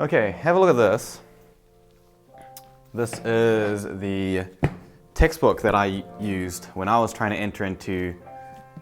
Okay, have a look at this. This is the textbook that I used when I was trying to enter into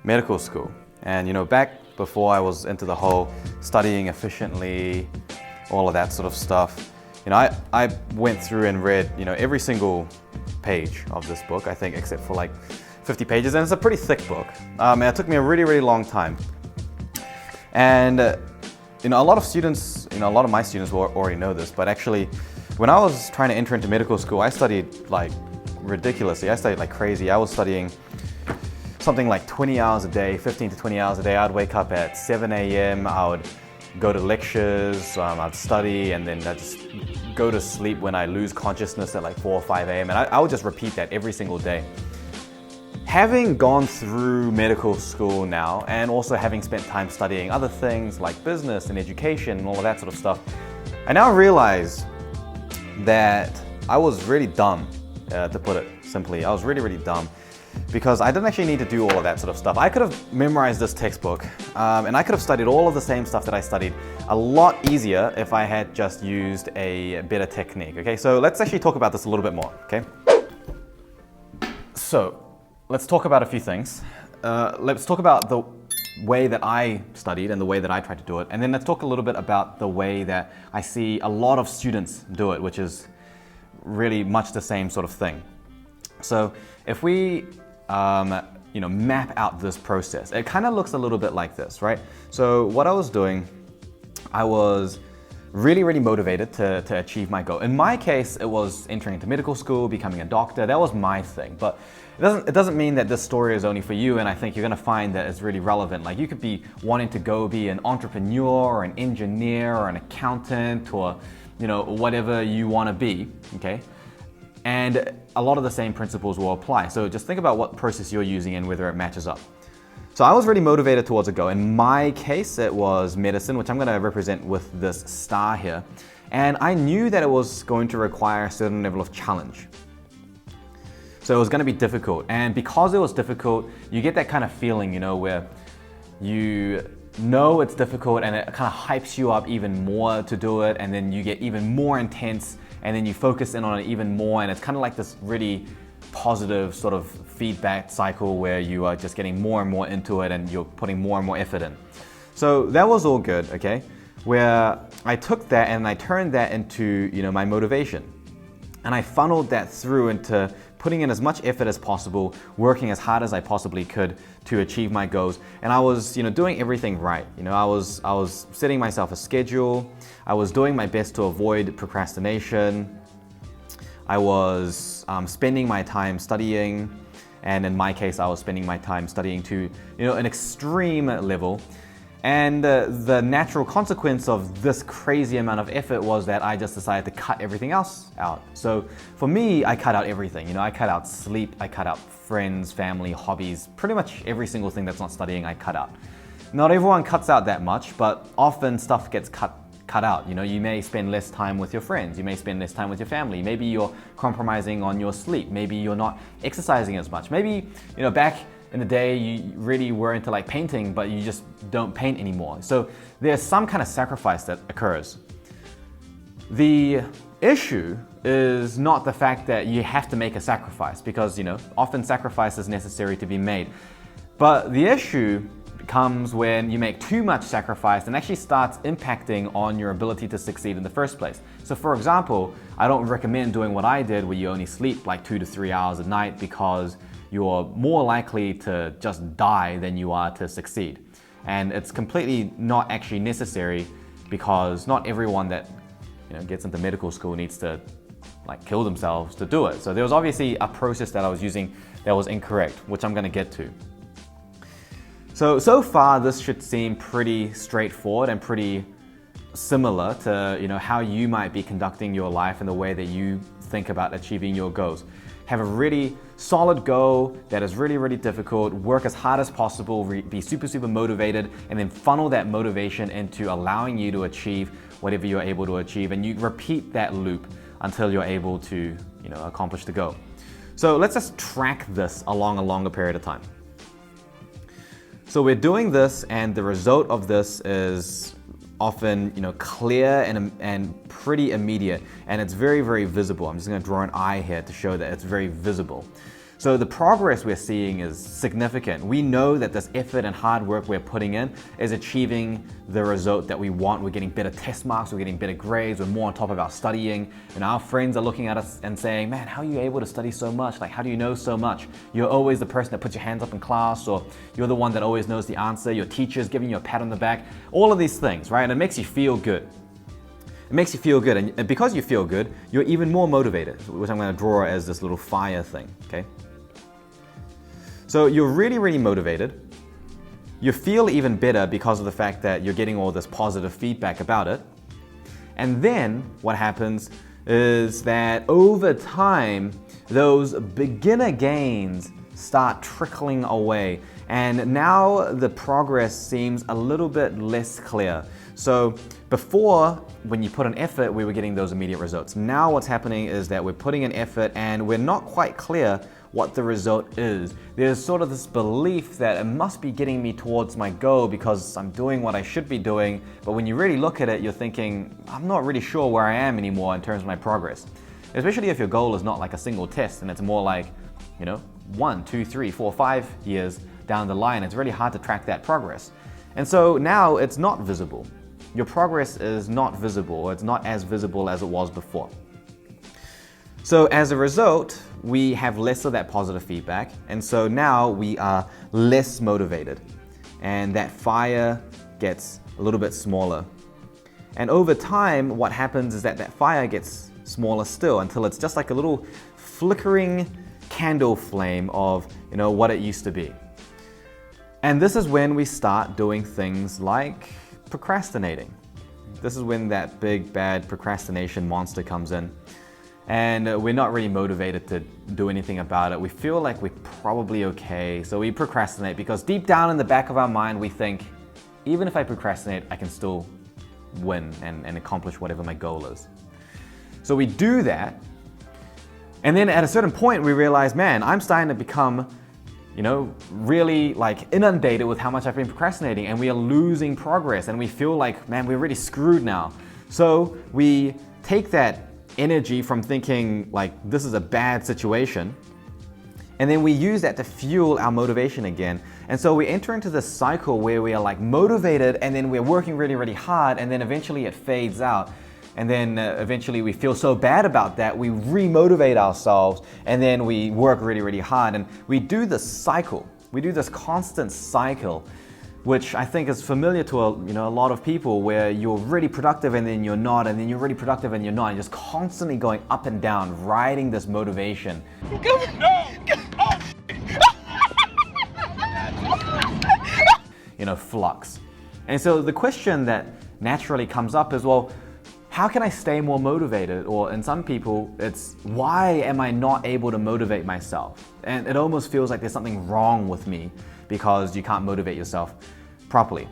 medical school. And back before I was into the whole studying efficiently, all of that sort of stuff, I went through and read, every single page of this book, I think, except for like 50 pages, and it's a pretty thick book. And it took me a really, really long time. And a lot of students, a lot of my students will already know this, but actually, when I was trying to enter into medical school, I studied like ridiculously. I studied like crazy. I was studying something like 20 hours a day, 15 to 20 hours a day. I'd wake up at 7 a.m. I would go to lectures, I'd study, and then I'd just go to sleep when I lose consciousness at like 4 or 5 a.m. And I would just repeat that every single day. Having gone through medical school now, and also having spent time studying other things like business and education and all of that sort of stuff, I now realize that I was really dumb, to put it simply. I was really, really dumb because I didn't actually need to do all of that sort of stuff. I could have memorized this textbook and I could have studied all of the same stuff that I studied a lot easier if I had just used a better technique. Okay, so let's actually talk about this a little bit more, okay? So, let's talk about a few things. Let's talk about the way that I studied and the way that I tried to do it. And then let's talk a little bit about the way that I see a lot of students do it, which is really much the same sort of thing. So if we map out this process, it kind of looks a little bit like this, right? So what I was doing, I was really, really motivated to achieve my goal. In my case, it was entering into medical school, becoming a doctor. That was my thing. But it doesn't mean that this story is only for you, and I think you're going to find that it's really relevant. Like, you could be wanting to go be an entrepreneur or an engineer or an accountant or whatever you want to be, okay? And a lot of the same principles will apply. So just think about what process you're using and whether it matches up. So I was really motivated towards a goal. In my case, it was medicine, which I'm going to represent with this star here. And I knew that it was going to require a certain level of challenge. So it was going to be difficult. And because it was difficult, you get that kind of feeling, where you know it's difficult and it kind of hypes you up even more to do it. And then you get even more intense and then you focus in on it even more. And it's kind of like this really positive sort of feedback cycle where you are just getting more and more into it and you're putting more and more effort in. So that was all good, okay? Where I took that and I turned that into, my motivation. And I funneled that through into putting in as much effort as possible, working as hard as I possibly could to achieve my goals. And I was, doing everything right. I was setting myself a schedule. I was doing my best to avoid procrastination. I was spending my time studying, and in my case, I was spending my time studying to, an extreme level. And the natural consequence of this crazy amount of effort was that I just decided to cut everything else out. So for me, I cut out everything. I cut out sleep, I cut out friends, family, hobbies, pretty much every single thing that's not studying, I cut out. Not everyone cuts out that much, but often stuff gets cut out. You may spend less time with your friends, you may spend less time with your family, maybe you're compromising on your sleep, maybe you're not exercising as much, maybe back in the day you really were into like painting but you just don't paint anymore. So there's some kind of sacrifice that occurs. The issue is not the fact that you have to make a sacrifice, because often sacrifice is necessary to be made, but the issue comes when you make too much sacrifice and actually starts impacting on your ability to succeed in the first place. So for example, I don't recommend doing what I did where you only sleep like 2 to 3 hours a night, because you're more likely to just die than you are to succeed. And it's completely not actually necessary, because not everyone that gets into medical school needs to like kill themselves to do it. So there was obviously a process that I was using that was incorrect, which I'm going to get to. So far, this should seem pretty straightforward and pretty similar to how you might be conducting your life and the way that you think about achieving your goals. Have a really solid goal that is really, really difficult, work as hard as possible, be super, super motivated, and then funnel that motivation into allowing you to achieve whatever you're able to achieve. And you repeat that loop until you're able to accomplish the goal. So let's just track this along a longer period of time. So we're doing this, and the result of this is often, clear and pretty immediate, and it's very, very visible. I'm just going to draw an eye here to show that it's very visible. So the progress we're seeing is significant. We know that this effort and hard work we're putting in is achieving the result that we want. We're getting better test marks, we're getting better grades, we're more on top of our studying, and our friends are looking at us and saying, man, how are you able to study so much? Like, how do you know so much? You're always the person that puts your hands up in class, or you're the one that always knows the answer. Your teacher's giving you a pat on the back. All of these things, right? And it makes you feel good. It makes you feel good, and because you feel good, you're even more motivated, which I'm going to draw as this little fire thing, okay? So you're really, really motivated. You feel even better because of the fact that you're getting all this positive feedback about it. And then what happens is that over time, those beginner gains start trickling away. And now the progress seems a little bit less clear. So before, when you put an effort, we were getting those immediate results. Now what's happening is that we're putting an effort and we're not quite clear what the result is. There's sort of this belief that it must be getting me towards my goal because I'm doing what I should be doing. But when you really look at it, you're thinking, I'm not really sure where I am anymore in terms of my progress. Especially if your goal is not like a single test and it's more like, 1, 2, 3, 4, 5 years down the line. It's really hard to track that progress. And so now it's not visible. Your progress is not visible, or it's not as visible as it was before. So as a result, we have less of that positive feedback, and so now we are less motivated, and that fire gets a little bit smaller. And over time, what happens is that fire gets smaller still until it's just like a little flickering candle flame of, what it used to be. And this is when we start doing things like procrastinating. This is when that big bad procrastination monster comes in. And we're not really motivated to do anything about it. We feel like we're probably okay, so we procrastinate because deep down in the back of our mind we think, even if I procrastinate, I can still win and accomplish whatever my goal is. So we do that, and then at a certain point we realize, man, I'm starting to become really like inundated with how much I've been procrastinating, and we are losing progress, and we feel like, man, we're really screwed now. So we take that energy from thinking like this is a bad situation, and then we use that to fuel our motivation again. And so we enter into this cycle where we are like motivated, and then we're working really, really hard, and then eventually it fades out. And then eventually we feel so bad about that, we re-motivate ourselves, and then we work really, really hard. And we do this cycle. We do this constant cycle, which I think is familiar to a lot of people, where you're really productive and then you're not, and then you're really productive and you're not. You're just constantly going up and down, riding this motivation. Flux. And so the question that naturally comes up is, well, how can I stay more motivated? Or in some people, it's, why am I not able to motivate myself? And it almost feels like there's something wrong with me because you can't motivate yourself properly.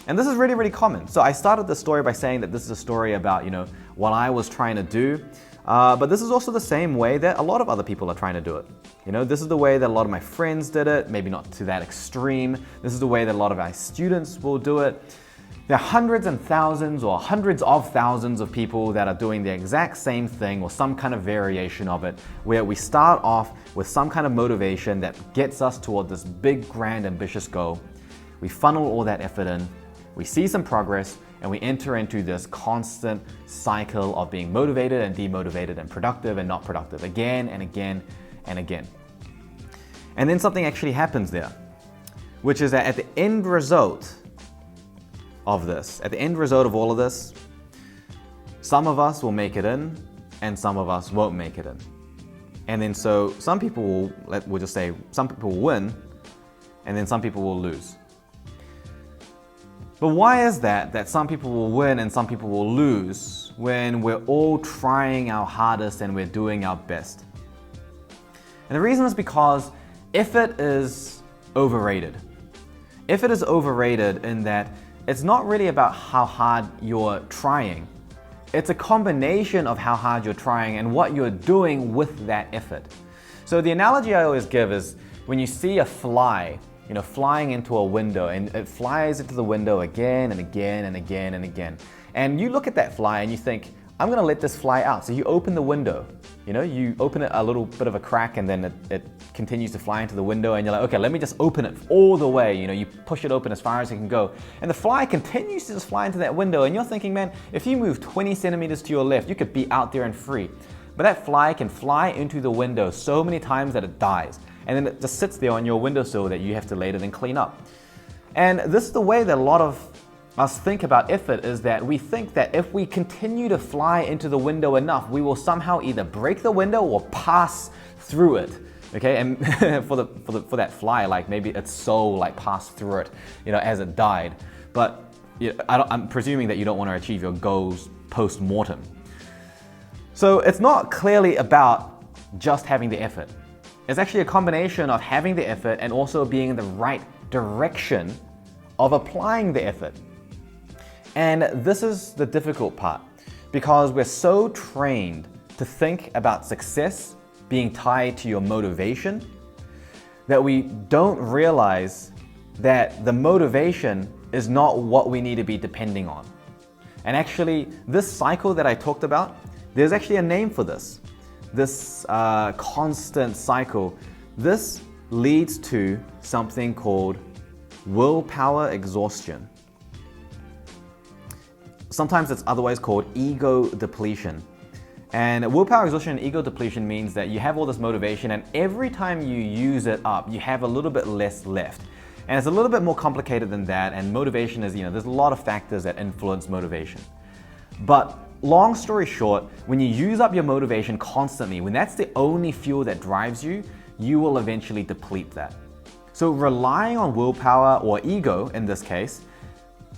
And this is really, really common. So I started the story by saying that this is a story about, what I was trying to do. But this is also the same way that a lot of other people are trying to do it. This is the way that a lot of my friends did it, maybe not to that extreme. This is the way that a lot of our students will do it. There are hundreds and thousands or hundreds of thousands of people that are doing the exact same thing or some kind of variation of it, where we start off with some kind of motivation that gets us toward this big, grand, ambitious goal. We funnel all that effort in, we see some progress, and we enter into this constant cycle of being motivated and demotivated and productive and not productive again and again and again. And then something actually happens there, which is that at the end result of this, at the end result of all of this, some of us will make it in and some of us won't make it in. And then so some people we'll just say some people will win and then some people will lose. But why is that some people will win and some people will lose when we're all trying our hardest and we're doing our best? And the reason is because effort is overrated. Effort is overrated in that it's not really about how hard you're trying. It's a combination of how hard you're trying and what you're doing with that effort. So the analogy I always give is when you see a fly, flying into a window, and it flies into the window again and again and again and again. And you look at that fly and you think, I'm going to let this fly out. So you open the window, you open it a little bit of a crack, and then it continues to fly into the window, and you're like, okay, let me just open it all the way. You push it open as far as it can go. And the fly continues to just fly into that window, and you're thinking, man, if you move 20 centimeters to your left, you could be out there and free. But that fly can fly into the window so many times that it dies. And then it just sits there on your windowsill that you have to later then clean up. And this is the way that a lot of us think about effort, is that we think that if we continue to fly into the window enough, we will somehow either break the window or pass through it. Okay, and for that fly, like maybe its soul like passed through it, as it died. But I'm presuming that you don't want to achieve your goals post-mortem. So it's not clearly about just having the effort. It's actually a combination of having the effort and also being in the right direction of applying the effort. And this is the difficult part, because we're so trained to think about success being tied to your motivation that we don't realize that the motivation is not what we need to be depending on. And actually, this cycle that I talked about, there's actually a name for this. This constant cycle, this leads to something called willpower exhaustion. Sometimes it's otherwise called ego depletion. And willpower exhaustion and ego depletion means that you have all this motivation, and every time you use it up, you have a little bit less left. And it's a little bit more complicated than that, and motivation is, there's a lot of factors that influence motivation. But long story short, when you use up your motivation constantly, when that's the only fuel that drives you, you will eventually deplete that. So relying on willpower, or ego in this case,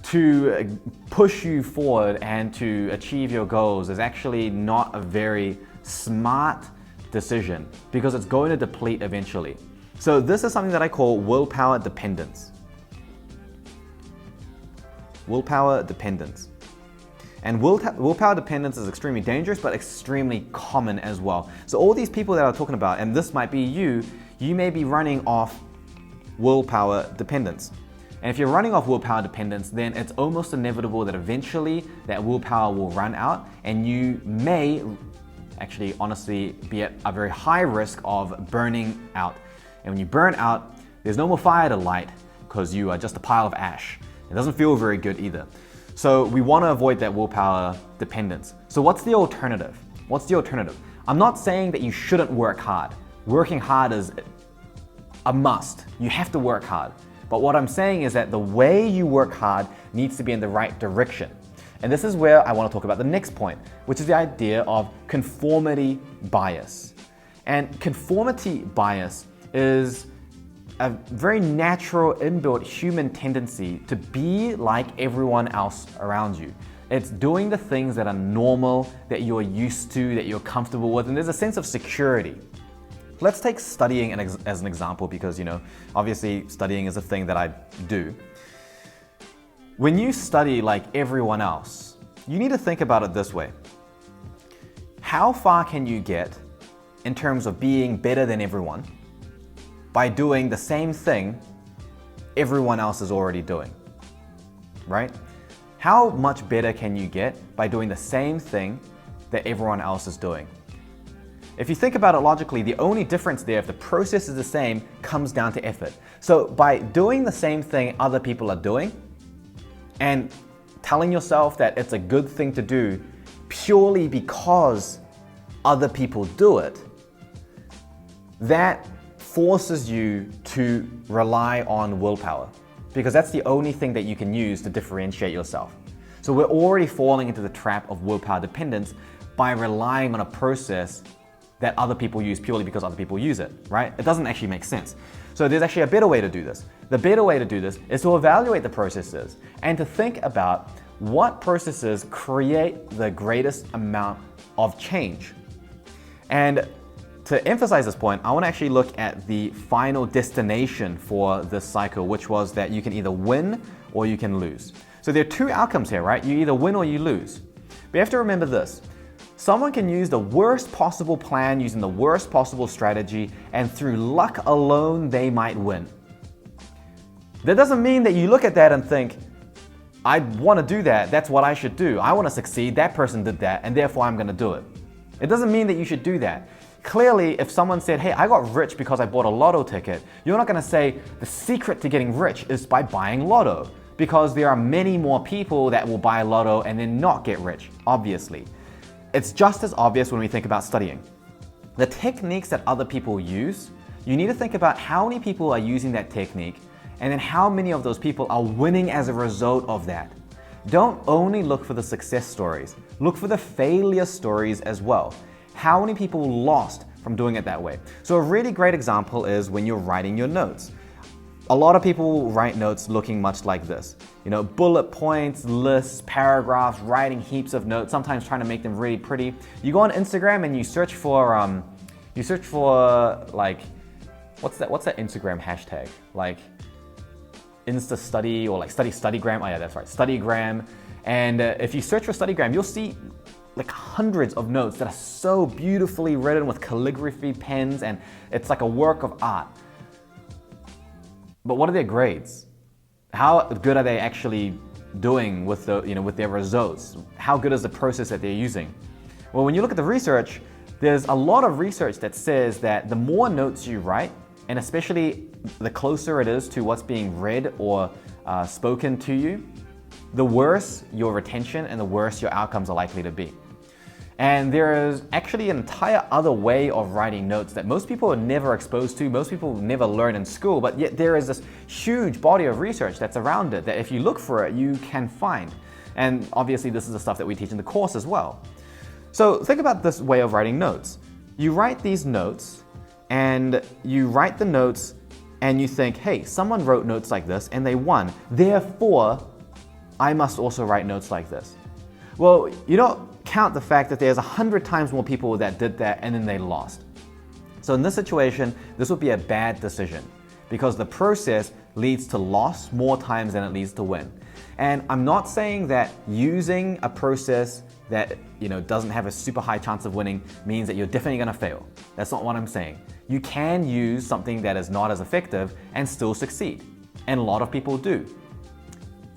to push you forward and to achieve your goals is actually not a very smart decision, because it's going to deplete eventually. So this is something that I call willpower dependence. Willpower dependence. And willpower dependence is extremely dangerous, but extremely common as well. So all these people that I'm talking about, and this might be you may be running off willpower dependence. And if you're running off willpower dependence, then it's almost inevitable that eventually that willpower will run out, and you may actually honestly be at a very high risk of burning out. And when you burn out, there's no more fire to light, because you are just a pile of ash. It doesn't feel very good either. So we want to avoid that willpower dependence. So what's the alternative? What's the alternative? I'm not saying that you shouldn't work hard. Working hard is a must. You have to work hard. But what I'm saying is that the way you work hard needs to be in the right direction. And this is where I want to talk about the next point, which is the idea of conformity bias. And conformity bias is a very natural inbuilt human tendency to be like everyone else around you. It's doing the things that are normal, that you're used to, that you're comfortable with, and there's a sense of security. Let's take studying as an example, because obviously studying is a thing that I do. When you study like everyone else, you need to think about it this way. How far can you get in terms of being better than everyone by doing the same thing everyone else is already doing, right? How much better can you get by doing the same thing that everyone else is doing? If you think about it logically, the only difference there, if the process is the same, comes down to effort. So by doing the same thing other people are doing and telling yourself that it's a good thing to do purely because other people do it, that forces you to rely on willpower, because that's the only thing that you can use to differentiate yourself. So we're already falling into the trap of willpower dependence by relying on a process that other people use purely because other people use it, right? It doesn't actually make sense. So there's actually a better way to do this. The better way to do this is to evaluate the processes and to think about what processes create the greatest amount of change. And to emphasize this point, I want to actually look at the final destination for this cycle, which was that you can either win or you can lose. So there are two outcomes here, right? You either win or you lose. But you have to remember this. Someone can use the worst possible plan using the worst possible strategy, and through luck alone, they might win. That doesn't mean that you look at that and think, I want to do that, that's what I should do. I want to succeed, that person did that, and therefore I'm going to do it. It doesn't mean that you should do that. Clearly, if someone said, hey, I got rich because I bought a lotto ticket, you're not going to say the secret to getting rich is by buying lotto, because there are many more people that will buy lotto and then not get rich, obviously. It's just as obvious when we think about studying. The techniques that other people use, you need to think about how many people are using that technique and then how many of those people are winning as a result of that. Don't only look for the success stories, look for the failure stories as well. How many people lost from doing it that way? So a really great example is when you're writing your notes. A lot of people write notes looking much like this. You know, bullet points, lists, paragraphs, writing heaps of notes, sometimes trying to make them really pretty. You go on Instagram and you search for like, what's that Instagram hashtag? Like Insta study or like StudyGram. Oh yeah, that's right, StudyGram. And if you search for StudyGram, you'll see like hundreds of notes that are so beautifully written with calligraphy pens, and it's like a work of art. But what are their grades? How good are they actually doing with with their results? How good is the process that they're using? Well, when you look at the research, there's a lot of research that says that the more notes you write, and especially the closer it is to what's being read or spoken to you, the worse your retention and the worse your outcomes are likely to be. And there is actually an entire other way of writing notes that most people are never exposed to, most people never learn in school, but yet there is this huge body of research that's around it that if you look for it, you can find. And obviously this is the stuff that we teach in the course as well. So think about this way of writing notes. You write these notes and you write the notes and you think, hey, someone wrote notes like this and they won. Therefore, I must also write notes like this. Well, you don't count the fact that there's 100 times more people that did that and then they lost. So in this situation, this would be a bad decision because the process leads to loss more times than it leads to win. And I'm not saying that using a process that doesn't have a super high chance of winning means that you're definitely going to fail. That's not what I'm saying. You can use something that is not as effective and still succeed. And a lot of people do.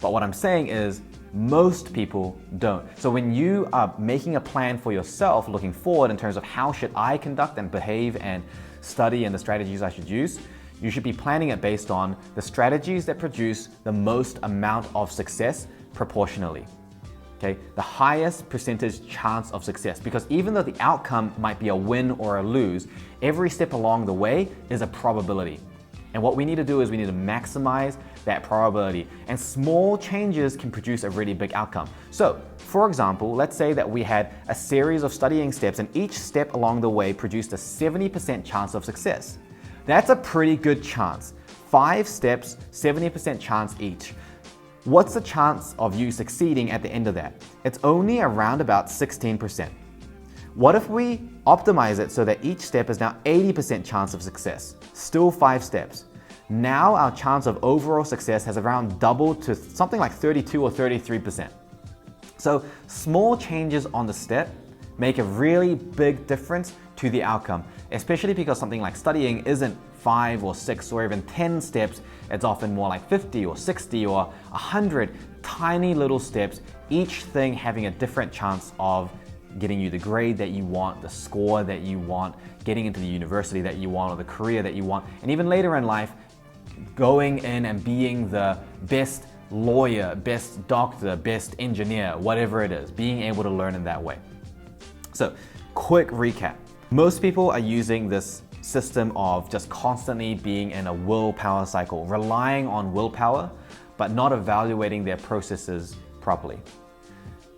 But what I'm saying is most people don't. So when you are making a plan for yourself looking forward in terms of how should I conduct and behave and study and the strategies I should use, you should be planning it based on the strategies that produce the most amount of success proportionally. Okay, the highest percentage chance of success, because even though the outcome might be a win or a lose, every step along the way is a probability. And what we need to do is we need to maximize that probability, and small changes can produce a really big outcome. So, for example, let's say that we had a series of studying steps and each step along the way produced a 70% chance of success. That's a pretty good chance. 5 steps, 70% chance each. What's the chance of you succeeding at the end of that? It's only around about 16%. What if we optimize it so that each step is now 80% chance of success? Still 5 steps. Now our chance of overall success has around doubled to something like 32 or 33%. So small changes on the step make a really big difference to the outcome, especially because something like studying isn't 5 or 6 or even 10 steps. It's often more like 50 or 60 or 100 tiny little steps, each thing having a different chance of getting you the grade that you want, the score that you want, getting into the university that you want or the career that you want, and even later in life, going in and being the best lawyer, best doctor, best engineer, whatever it is, being able to learn in that way. So, quick recap. Most people are using this system of just constantly being in a willpower cycle, relying on willpower, but not evaluating their processes properly.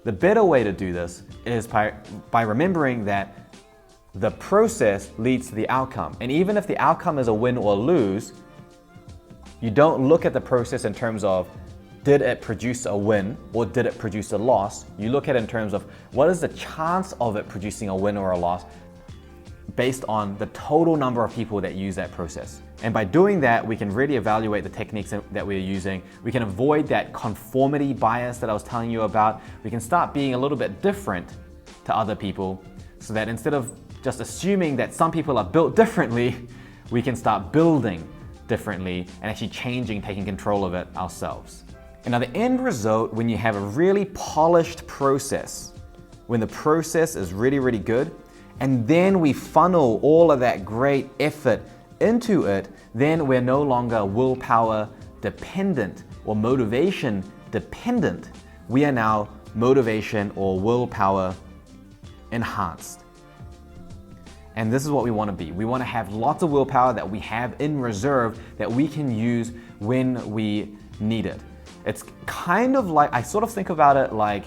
The better way to do this is by remembering that the process leads to the outcome. And even if the outcome is a win or lose, you don't look at the process in terms of did it produce a win or did it produce a loss. You look at it in terms of what is the chance of it producing a win or a loss based on the total number of people that use that process. And by doing that, we can really evaluate the techniques that we're using. We can avoid that conformity bias that I was telling you about. We can start being a little bit different to other people so that instead of just assuming that some people are built differently, we can start building differently and actually changing, taking control of it ourselves. And now the end result, when you have a really polished process, when the process is really, really good, and then we funnel all of that great effort into it, then we're no longer willpower dependent or motivation dependent. We are now motivation or willpower enhanced. And this is what we want to be. We want to have lots of willpower that we have in reserve that we can use when we need it. It's kind of like, I sort of think about it like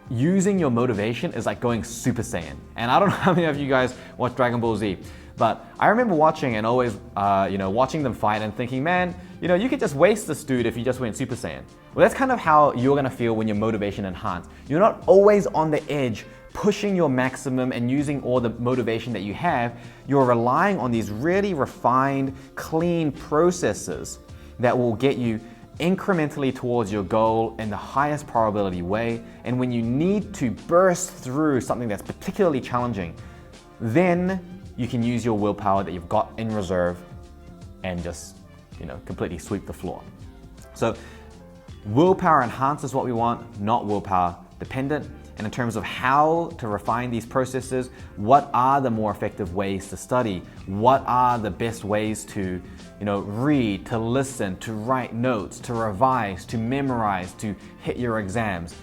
using your motivation is like going Super Saiyan. And I don't know how many of you guys watch Dragon Ball Z, but I remember watching and always, watching them fight and thinking, man, you could just waste this dude if you just went Super Saiyan. Well, that's kind of how you're gonna feel when you're motivation enhanced. You're not always on the edge, pushing your maximum and using all the motivation that you have. You're relying on these really refined, clean processes that will get you incrementally towards your goal in the highest probability way. And when you need to burst through something that's particularly challenging, then you can use your willpower that you've got in reserve and just, completely sweep the floor. So willpower enhanced is what we want, not willpower dependent. And in terms of how to refine these processes, what are the more effective ways to study? What are the best ways to, read, to listen, to write notes, to revise, to memorize, to hit your exams?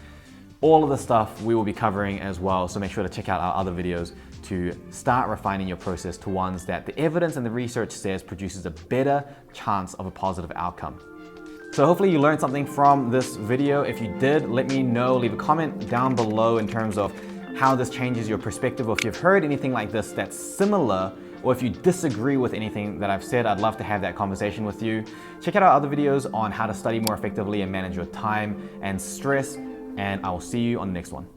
All of the stuff we will be covering as well, so make sure to check out our other videos to start refining your process to ones that the evidence and the research says produces a better chance of a positive outcome. So hopefully you learned something from this video. If you did, let me know, leave a comment down below in terms of how this changes your perspective, or if you've heard anything like this that's similar, or if you disagree with anything that I've said, I'd love to have that conversation with you. Check out our other videos on how to study more effectively and manage your time and stress, and I will see you on the next one.